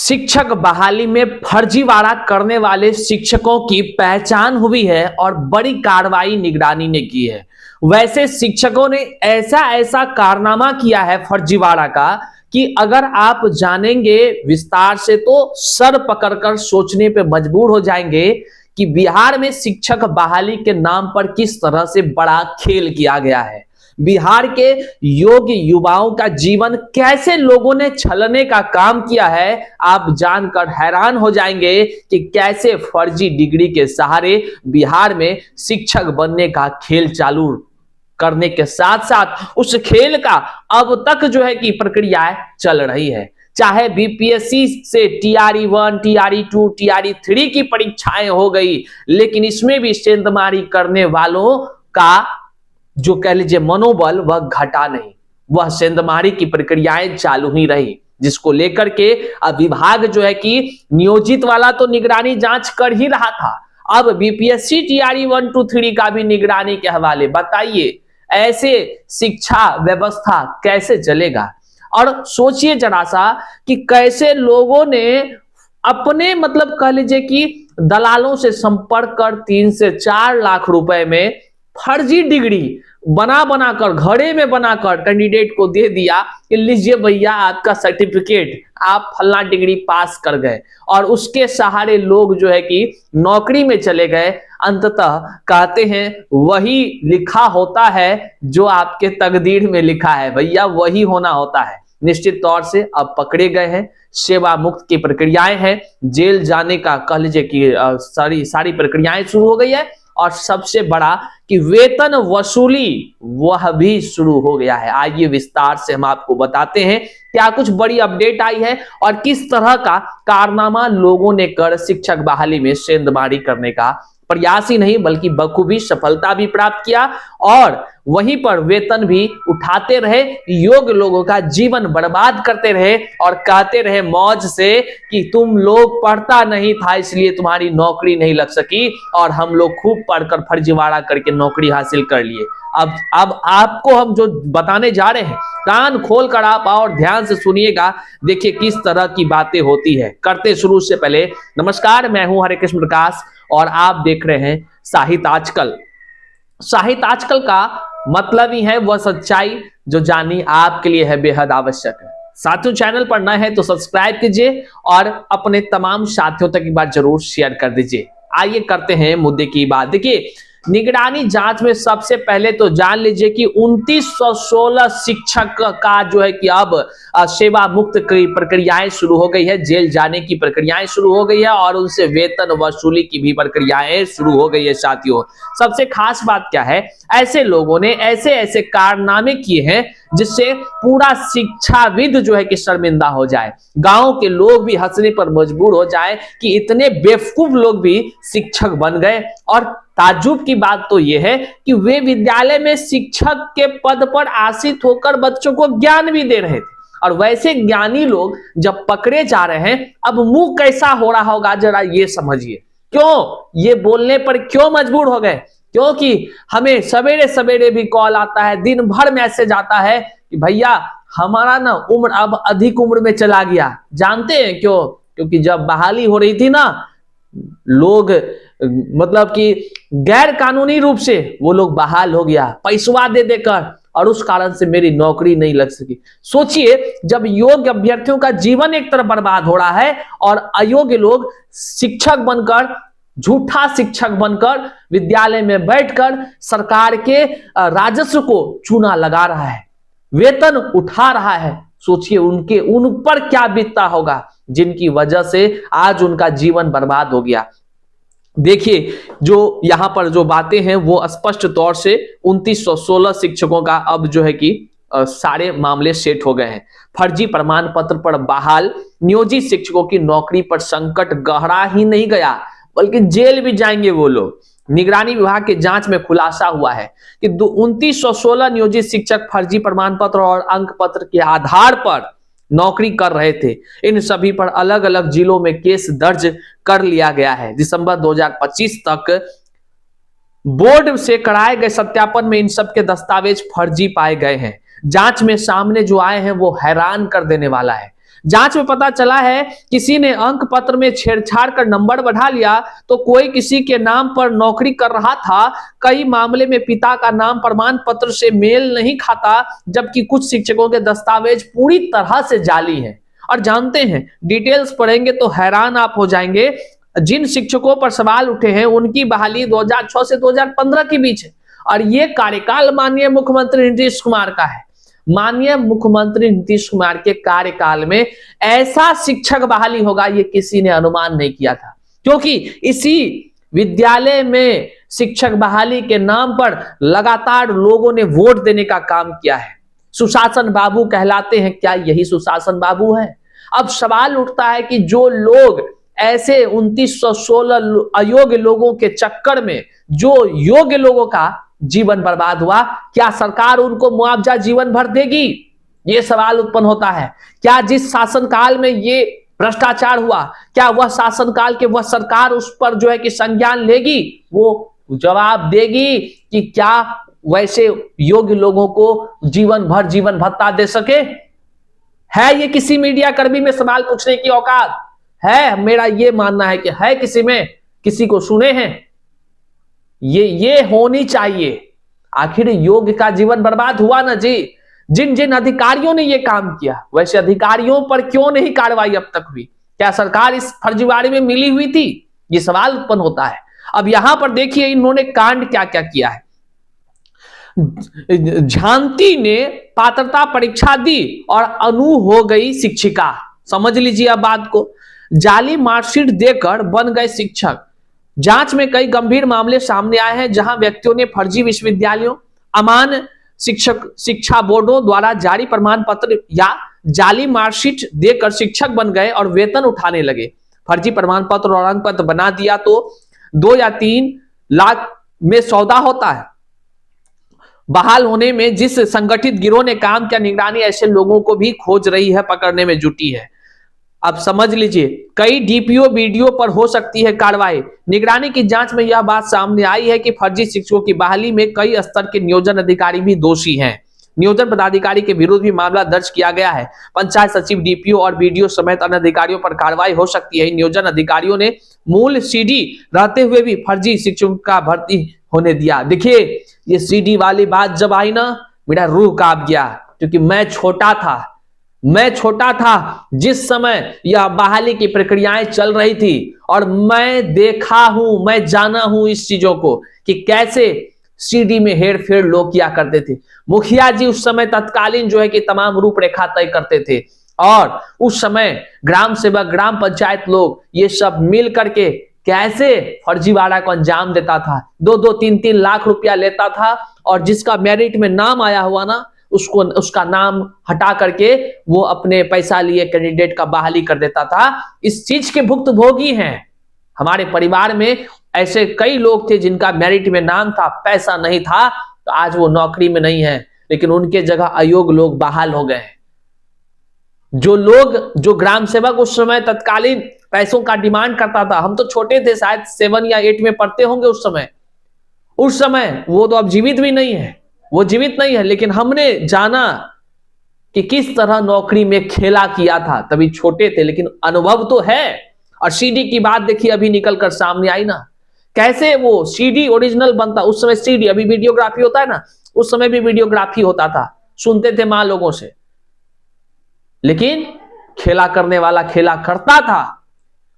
शिक्षक बहाली में फर्जीवाड़ा करने वाले शिक्षकों की पहचान हुई है और बड़ी कार्रवाई निगरानी ने की है। वैसे शिक्षकों ने ऐसा ऐसा कारनामा किया है फर्जीवाड़ा का कि अगर आप जानेंगे विस्तार से तो सर पकड़कर सोचने पे मजबूर हो जाएंगे कि बिहार में शिक्षक बहाली के नाम पर किस तरह से बड़ा खेल किया गया है। बिहार के योग्य युवाओं का जीवन कैसे लोगों ने छलने का काम किया है, आप जानकर हैरान हो जाएंगे कि कैसे फर्जी डिग्री के सहारे बिहार में शिक्षक बनने का खेल चालू करने के साथ साथ उस खेल का अब तक जो है कि प्रक्रियाएं चल रही है। चाहे बीपीएससी से टीआरई 1, टीआरई 2, टीआरई 3 की परीक्षाएं हो गई, लेकिन इसमें भी सेंधमारी करने वालों का जो कह लीजिए मनोबल वह घटा नहीं, वह सेंधमारी की प्रक्रियाएं चालू ही रही, जिसको लेकर के अब विभाग जो है कि नियोजित वाला तो निगरानी जांच कर ही रहा था, अब बीपीएससी टीआरई 1, 2, 3 का भी निगरानी के हवाले। बताइए ऐसे शिक्षा व्यवस्था कैसे चलेगा। और सोचिए जरा सा कि कैसे लोगों ने अपने मतलब कह लीजिए कि दलालों से संपर्क कर 3 से 4 लाख रुपए में फर्जी डिग्री बनाकर घड़े में बनाकर कैंडिडेट को दे दिया कि लीजिए भैया आपका सर्टिफिकेट, आप फलना डिग्री पास कर गए, और उसके सहारे लोग जो है कि नौकरी में चले गए। अंततः कहते हैं वही लिखा होता है जो आपके तकदीर में लिखा है, भैया वही होना होता है। निश्चित तौर से अब पकड़े गए हैं, सेवा मुक्त की प्रक्रियाएं हैं, जेल जाने का कह लीजिए कि सारी प्रक्रियाएं शुरू हो गई है, और सबसे बड़ा कि वेतन वसूली वह भी शुरू हो गया है। आइए विस्तार से हम आपको बताते हैं क्या कुछ बड़ी अपडेट आई है और किस तरह का कारनामा लोगों ने कर शिक्षक बहाली में सेंधमारी करने का प्रयास ही नहीं बल्कि बखूबी सफलता भी प्राप्त किया, और वहीं पर वेतन भी उठाते रहे, योग्य लोगों का जीवन बर्बाद करते रहे और कहते रहे मौज से कि तुम लोग पढ़ता नहीं था इसलिए तुम्हारी नौकरी नहीं लग सकी, और हम लोग खूब पढ़कर फर्जीवाड़ा करके नौकरी हासिल कर लिए। अब आपको हम जो बताने जा रहे हैं कान खोल कर आप और ध्यान से सुनिएगा, देखिए किस तरह की बातें होती है। करते शुरू से पहले नमस्कार, मैं हूं हरे कृष्ण प्रकाश और आप देख रहे हैं साहित्य आजकल। साहित्य आजकल का मतलब ही है वह सच्चाई जो जानी आपके लिए है बेहद आवश्यक है। साथियों, चैनल पर नए हैं तो सब्सक्राइब कीजिए और अपने तमाम साथियों तक एक बार जरूर शेयर कर दीजिए। आइए करते हैं मुद्दे की बात। देखिए निगरानी जांच में सबसे पहले तो जान लीजिए कि 2916 शिक्षक का जो है कि अब सेवा मुक्त की प्रक्रियाएं शुरू हो गई है, जेल जाने की प्रक्रियाएं शुरू हो गई है और उनसे वेतन वसूली की भी प्रक्रियाएं शुरू हो गई है। साथियों, सबसे खास बात क्या है, ऐसे लोगों ने ऐसे ऐसे कारनामे किए हैं जिससे पूरा शिक्षाविद जो है कि शर्मिंदा हो जाए, गांव के लोग भी हंसने पर मजबूर हो जाए कि इतने बेवकूफ लोग भी शिक्षक बन गए। और ताज्जुब की बात तो यह है कि वे विद्यालय में शिक्षक के पद पर आसीन होकर बच्चों को ज्ञान भी दे रहे थे, और वैसे ज्ञानी लोग जब पकड़े जा रहे हैं अब मुंह कैसा हो रहा होगा जरा ये समझिए। क्यों ये बोलने पर क्यों मजबूर हो गए? क्योंकि हमें सवेरे सवेरे भी कॉल आता है, दिन भर मैसेज आता है कि भैया हमारा ना उम्र अब अधिक उम्र में चला गया। जानते हैं क्यों? क्योंकि जब बहाली हो रही थी ना, लोग मतलब कि गैर कानूनी रूप से वो लोग बहाल हो गया पैसवा दे देकर, और उस कारण से मेरी नौकरी नहीं लग सकी। सोचिए, जब योग्य अभ्यर्थियों का जीवन एक तरफ बर्बाद हो रहा है और अयोग्य लोग शिक्षक बनकर, झूठा शिक्षक बनकर विद्यालय में बैठकर सरकार के राजस्व को चूना लगा रहा है, वेतन उठा रहा है। सोचिए उन पर क्या बीतता होगा जिनकी वजह से आज उनका जीवन बर्बाद हो गया। देखिए जो यहां पर जो बातें हैं वो स्पष्ट तौर से 2916 शिक्षकों का अब जो है कि सारे मामले सेट हो गए हैं। फर्जी प्रमाण पत्र पर बहाल नियोजित शिक्षकों की नौकरी पर संकट गहरा ही नहीं गया बल्कि जेल भी जाएंगे वो लोग। निगरानी विभाग के जांच में खुलासा हुआ है कि 2916 नियोजित शिक्षक फर्जी प्रमाण पत्र और अंक पत्र के आधार पर नौकरी कर रहे थे। इन सभी पर अलग अलग जिलों में केस दर्ज कर लिया गया है। दिसंबर 2025 तक बोर्ड से कराए गए सत्यापन में इन सब के दस्तावेज फर्जी पाए गए हैं। जांच में सामने जो आए हैं वो हैरान कर देने वाला है। जांच में पता चला है किसी ने अंक पत्र में छेड़छाड़ कर नंबर बढ़ा लिया, तो कोई किसी के नाम पर नौकरी कर रहा था। कई मामले में पिता का नाम प्रमाण पत्र से मेल नहीं खाता, जबकि कुछ शिक्षकों के दस्तावेज पूरी तरह से जाली हैं। और जानते हैं, डिटेल्स पढ़ेंगे तो हैरान आप हो जाएंगे। जिन शिक्षकों पर सवाल उठे हैं उनकी बहाली 2006 से 2015 के बीच है, और ये कार्यकाल माननीय मुख्यमंत्री नीतीश कुमार का है। माननीय मुख्यमंत्री नीतीश कुमार के कार्यकाल में ऐसा शिक्षक बहाली होगा ये किसी ने अनुमान नहीं किया था, क्योंकि इसी विद्यालय में शिक्षक बहाली के नाम पर लगातार लोगों ने वोट देने का काम किया है। सुशासन बाबू कहलाते हैं, क्या यही सुशासन बाबू है? अब सवाल उठता है कि जो लोग ऐसे 2916 अयोग्य लोगों के चक्कर में जो योग्य लोगों का जीवन बर्बाद हुआ, क्या सरकार उनको मुआवजा जीवन भर देगी? यह सवाल उत्पन्न होता है। क्या जिस शासनकाल में ये भ्रष्टाचार हुआ, क्या वह शासनकाल के वह सरकार उस पर जो है कि संज्ञान लेगी? वो जवाब देगी कि क्या वैसे योग्य लोगों को जीवन भर जीवन भत्ता दे सके? है ये किसी मीडिया कर्मी में सवाल पूछने की औकात है? मेरा ये मानना है कि है किसी में, किसी को सुने हैं? ये होनी चाहिए। आखिर योग्य का जीवन बर्बाद हुआ ना जी। जिन जिन अधिकारियों ने ये काम किया, वैसे अधिकारियों पर क्यों नहीं कार्रवाई अब तक हुई? क्या सरकार इस फर्जीवाड़े में मिली हुई थी? ये सवाल उत्पन्न होता है। अब यहां पर देखिए इन्होंने कांड क्या क्या किया है। झांती ने पात्रता परीक्षा दी और अनु हो गई शिक्षिका। समझ लीजिए अब बात को। जाली मार्कशीट देकर बन गए शिक्षक। जांच में कई गंभीर मामले सामने आए हैं, जहां व्यक्तियों ने फर्जी विश्वविद्यालयों, अमान्य शिक्षा बोर्डों द्वारा जारी प्रमाण पत्र या जाली मार्कशीट देकर शिक्षक बन गए और वेतन उठाने लगे। फर्जी प्रमाण पत्र और अंक पत्र बना दिया तो 2 या 3 लाख में सौदा होता है। बहाल होने में जिस संगठित गिरोह ने काम किया, निगरानी ऐसे लोगों को भी खोज रही है, पकड़ने में जुटी है। अब समझ लीजिए, कई डीपीओ वीडियो पर हो सकती है कार्रवाई। निगरानी की जांच में यह बात सामने आई है कि फर्जी शिक्षकों की बहाली में कई स्तर के नियोजन अधिकारी भी दोषी हैं। नियोजन पदाधिकारी के विरुद्ध भी मामला दर्ज किया गया है। पंचायत सचिव, डीपीओ और बीडीओ समेत अन्य अधिकारियों पर कार्रवाई हो सकती है। नियोजन अधिकारियों ने मूल सीडी रहते हुए भी फर्जी शिक्षकों का भर्ती होने दिया। देखिए, ये सीडी वाली बात जब आई ना, मेरा रूह कांप गया, क्योंकि मैं छोटा था जिस समय यह बहाली की प्रक्रियाएं चल रही थी, और मैं देखा हूं, मैं जाना हूं इस चीजों को कि कैसे सीडी में हेरफेर लोग किया करते थे। मुखिया जी उस समय तत्कालीन जो है कि तमाम रूपरेखा तय करते थे, और उस समय ग्राम सेवक, ग्राम पंचायत लोग ये सब मिल करके कैसे फर्जीवाड़ा को अंजाम देता था। 2-2, 3-3 लाख रुपया लेता था, और जिसका मेरिट में नाम आया हुआ ना, उसका नाम हटा करके वो अपने पैसा लिए कैंडिडेट का बहाली कर देता था। इस चीज के भुक्तभोगी हैं। हमारे परिवार में ऐसे कई लोग थे जिनका मेरिट में नाम था, पैसा नहीं था, तो आज वो नौकरी में नहीं है, लेकिन उनके जगह अयोग्य लोग बहाल हो गए। जो ग्राम सेवक उस समय तत्कालीन पैसों का डिमांड करता था, हम तो छोटे थे, शायद 7 या 8 में पढ़ते होंगे उस समय वो तो अब जीवित भी नहीं है, वो जीवित नहीं है, लेकिन हमने जाना कि किस तरह नौकरी में खेला किया था। तभी छोटे थे, लेकिन अनुभव तो है। और सीडी की बात देखिए, अभी निकल कर सामने आई ना, कैसे वो सीडी ओरिजिनल बनता। उस समय सीडी, अभी वीडियोग्राफी होता है ना, उस समय भी वीडियोग्राफी होता था, सुनते थे मां लोगों से, लेकिन खेला करने वाला खेला करता था,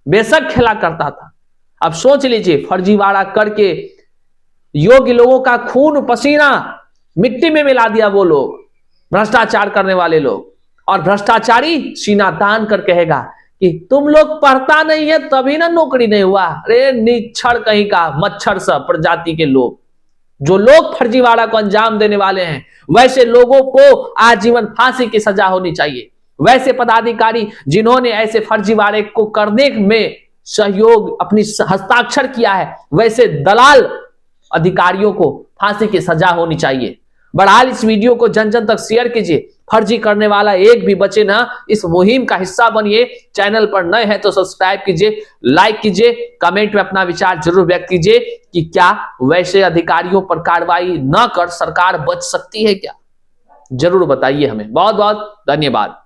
बेशक खेला करता था। अब सोच लीजिए, फर्जीवाड़ा करके योग्य लोगों का खून पसीना मिट्टी में मिला दिया वो लोग, भ्रष्टाचार करने वाले लोग। और भ्रष्टाचारी सीना तान कर कहेगा कि तुम लोग पढ़ता नहीं है तभी ना नौकरी नहीं हुआ। अरे निच्छड़ कहीं का, मच्छर सा प्रजाति के लोग, जो लोग फर्जीवाड़ा को अंजाम देने वाले हैं, वैसे लोगों को आजीवन फांसी की सजा होनी चाहिए। वैसे पदाधिकारी जिन्होंने ऐसे फर्जीवाड़े को करने में सहयोग, अपनी हस्ताक्षर किया है, वैसे दलाल अधिकारियों को फांसी की सजा होनी चाहिए। बहरहाल इस वीडियो को जन जन तक शेयर कीजिए, फर्जी करने वाला एक भी बचे ना। इस मुहिम का हिस्सा बनिए। चैनल पर नए हैं तो सब्सक्राइब कीजिए, लाइक कीजिए, कमेंट में अपना विचार जरूर व्यक्त कीजिए कि क्या वैसे अधिकारियों पर कार्रवाई न कर सरकार बच सकती है क्या? जरूर बताइए हमें। बहुत बहुत धन्यवाद।